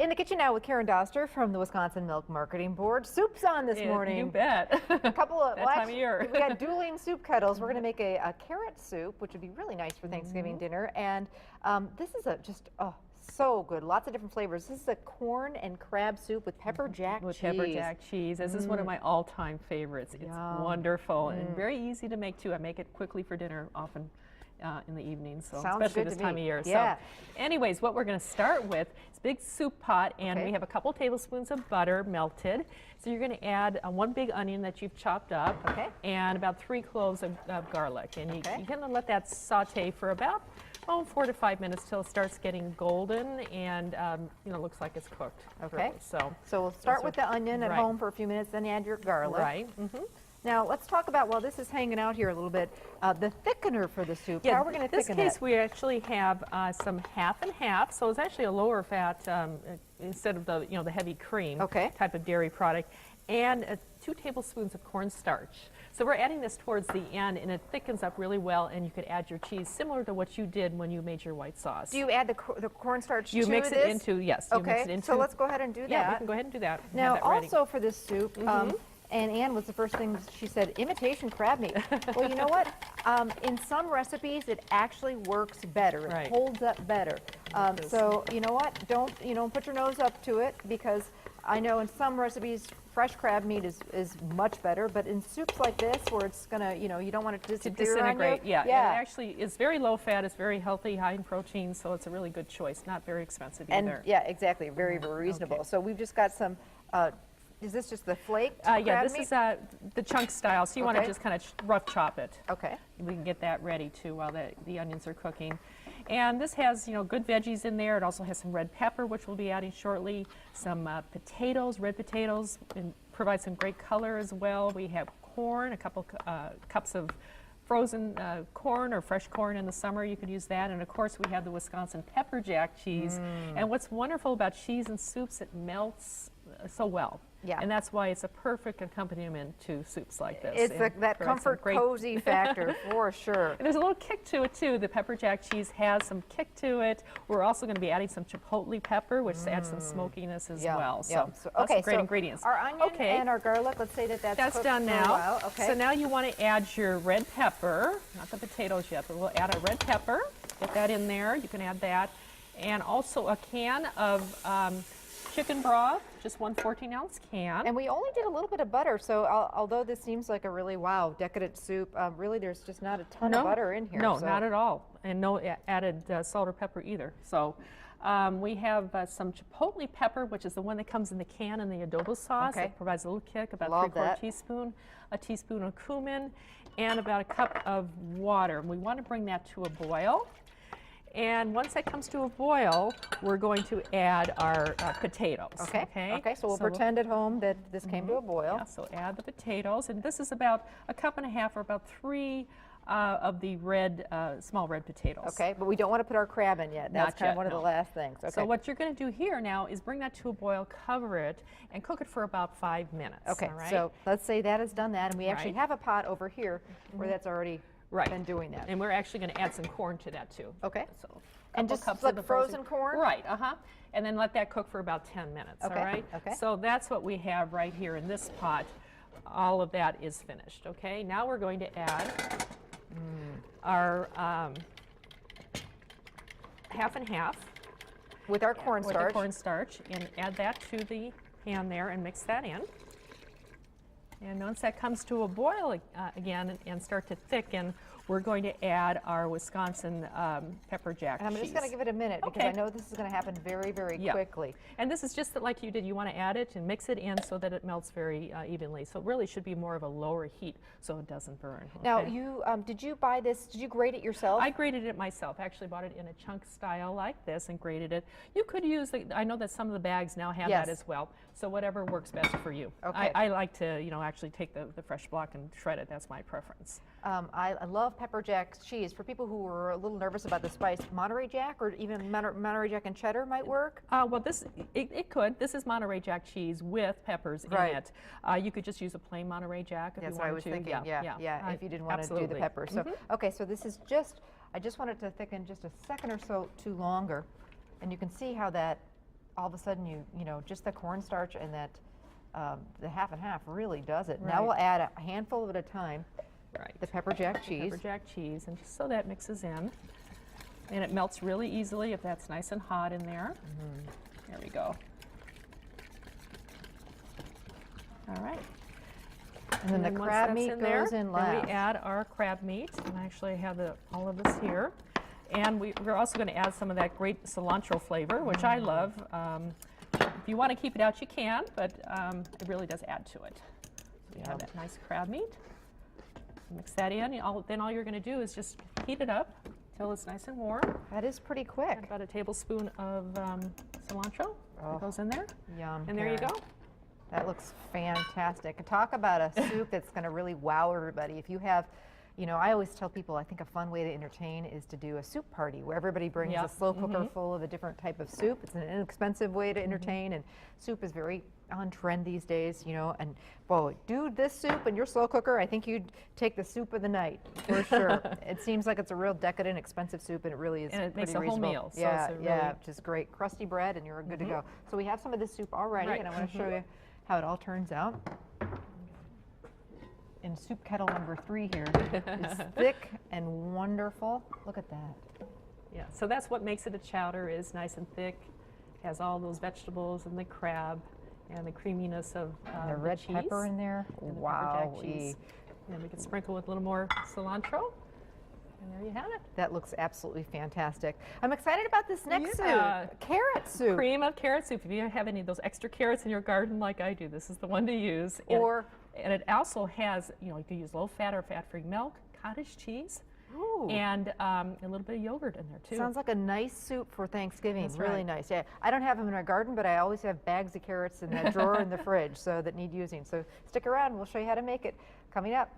In the kitchen now with Karen Doster from the Wisconsin Milk Marketing Board. Soup's on this morning. You bet. A couple of time of year. We got dueling soup kettles. We're going to make a carrot soup, which would be really nice for Thanksgiving dinner. And this is so good. Lots of different flavors. This is a corn and crab soup with pepper jack cheese. Pepper jack cheese. This is one of my all-time favorites. It's wonderful and very easy to make too. I make it quickly for dinner often. In the evening, so Sounds especially good this to time me. of year. Yeah. So anyways, what we're going to start with is a big soup pot, and we have a couple tablespoons of butter melted. So you're going to add one big onion that you've chopped up and about 3 cloves of garlic. And you're going to let that saute for about 4 to 5 minutes till it starts getting golden and looks like it's cooked. Okay. So we'll start with the onion at home for a few minutes, then add your garlic. Right. Now let's talk about, while this is hanging out here a little bit, the thickener for the soup. How are we going to thicken it? In this case, we actually have some half and half, so it's actually a lower fat instead of the heavy cream type of dairy product, and 2 tablespoons of cornstarch. So we're adding this towards the end, and it thickens up really well, and you could add your cheese similar to what you did when you made your white sauce. Do you add the cornstarch to this? You mix it into, yes. You mix it into, so let's go ahead and do that. Yeah, we can go ahead and do that. Now, also for this soup, and Ann was the first thing she said, imitation crab meat. Well, you know what? In some recipes, it actually works better. It holds up better. So you know what? Don't put your nose up to it, because I know in some recipes, fresh crab meat is much better. But in soups like this, where it's gonna, you don't want it to disintegrate. Yeah. It actually is very low fat. It's very healthy, high in protein. So it's a really good choice. Not very expensive either. And yeah, exactly. Very, very reasonable. So we've just got some. Is this just the flaked crab yeah, this meat? is the chunk style, so you want to just kind of rough chop it. Okay. We can get that ready too while the onions are cooking. And this has, good veggies in there. It also has some red pepper, which we'll be adding shortly, some potatoes, red potatoes, and provide some great color as well. We have corn, a couple cups of frozen corn or fresh corn in the summer. You could use that. And of course, we have the Wisconsin pepper jack cheese. And what's wonderful about cheese and soups, it melts so well. Yeah. And that's why it's a perfect accompaniment to soups like this. It's that comfort, cozy factor for sure. And there's a little kick to it too. The pepper jack cheese has some kick to it. We're also going to be adding some chipotle pepper, which adds some smokiness as well. So great ingredients. Our onion and our garlic, let's say that's done now. Okay. So now you want to add your red pepper, not the potatoes yet, but we'll add a red pepper. Get that in there. You can add that. And also a can of chicken broth, just 1 14-ounce can. And we only did a little bit of butter, so although this seems like a really decadent soup, really there's just not a ton of butter in here. No, not at all, and no added salt or pepper either. So we have some chipotle pepper, which is the one that comes in the can in the adobo sauce. It provides a little kick, about 3/4 teaspoon, a teaspoon of cumin, and about a cup of water. We want to bring that to a boil. And once that comes to a boil, we're going to add our potatoes. Okay, so we'll pretend at home that this came to a boil. Yeah, so add the potatoes, and this is about 1.5 cups or about 3 of the small red potatoes. Okay, but we don't want to put our crab in yet. That's kind of one of the last things. Okay. So what you're going to do here now is bring that to a boil, cover it, and cook it for about 5 minutes. Okay, so let's say that has done that, and we actually have a pot over here where that's already been doing that. And we're actually going to add some corn to that too. Okay. So and just like frozen corn? Right, and then let that cook for about 10 minutes, all right? Okay. So that's what we have right here in this pot. All of that is finished, okay? Now we're going to add our half and half. With our cornstarch. With the cornstarch, and add that to the pan there and mix that in. And once that comes to a boil again and start to thicken, we're going to add our Wisconsin pepper jack cheese. I'm just going to give it a minute because I know this is going to happen very, very quickly. And this is just like you did. You want to add it and mix it in so that it melts very evenly. So it really should be more of a lower heat so it doesn't burn. Now, you did you buy this? Did you grate it yourself? I grated it myself. I actually bought it in a chunk style like this and grated it. You could use I know that some of the bags now have that as well. So whatever works best for you. Okay. I like to actually take the fresh block and shred it. That's my preference. I love pepper jack cheese. For people who were a little nervous about the spice, Monterey Jack or even Monterey Jack and cheddar might work? Well, it could. This is Monterey Jack cheese with peppers in it. You could just use a plain Monterey Jack if you wanted to. That's what I was thinking. Yeah, if you didn't want to do the peppers. So, okay, so this is I just wanted to thicken just a second or so longer, and you can see how that all of a sudden you know, just the cornstarch and that the half and half really does it. Right. Now we'll add a handful at a time. Right. The pepper jack cheese. Pepper jack cheese, and just so that mixes in. And it melts really easily if that's nice and hot in there. There we go. All right. And then the once crab that's meat in there, goes in then last. we add our crab meat, and I actually have all of this here. And we're also going to add some of that great cilantro flavor, which I love. If you want to keep it out, you can, but it really does add to it. So we have that nice crab meat. Mix that in. Then all you're going to do is just heat it up till it's nice and warm. That is pretty quick. About a tablespoon of cilantro that goes in there. Yum. And there you Karen. go. That looks fantastic. Talk about a soup that's going to really wow everybody. If you have, you know, I always tell people I think a fun way to entertain is to do a soup party where everybody brings a slow cooker full of a different type of soup. It's an inexpensive way to entertain, and soup is very on trend these days, you know. And boy, do this soup in your slow cooker, I think you'd take the soup of the night for sure. It seems like it's a real decadent, expensive soup, and it really is. And it makes a pretty whole reasonable. meal. So Yeah, it's a yeah, really just great. Crusty bread, and you're good to go. So we have some of this soup already, Right. and I want to show you how it all turns out. In soup kettle number 3 here. It's thick and wonderful. Look at that. Yeah, so that's what makes it a chowder, is nice and thick, has all those vegetables and the crab and the creaminess of The red cheese. pepper in there. And the Wow. pepper jack cheese. And we can sprinkle with a little more cilantro. And there you have it. That looks absolutely fantastic. I'm excited about this next Yeah. soup. Carrot soup. Cream of carrot soup. If you have any of those extra carrots in your garden like I do, this is the one to use. And it also has, you know, you can use low-fat or fat-free milk, cottage cheese, Ooh. and a little bit of yogurt in there too. Sounds like a nice soup for Thanksgiving. That's really right. nice. Yeah, I don't have them in our garden, but I always have bags of carrots in that drawer in the fridge, so that need using. So stick around. We'll show you how to make it coming up.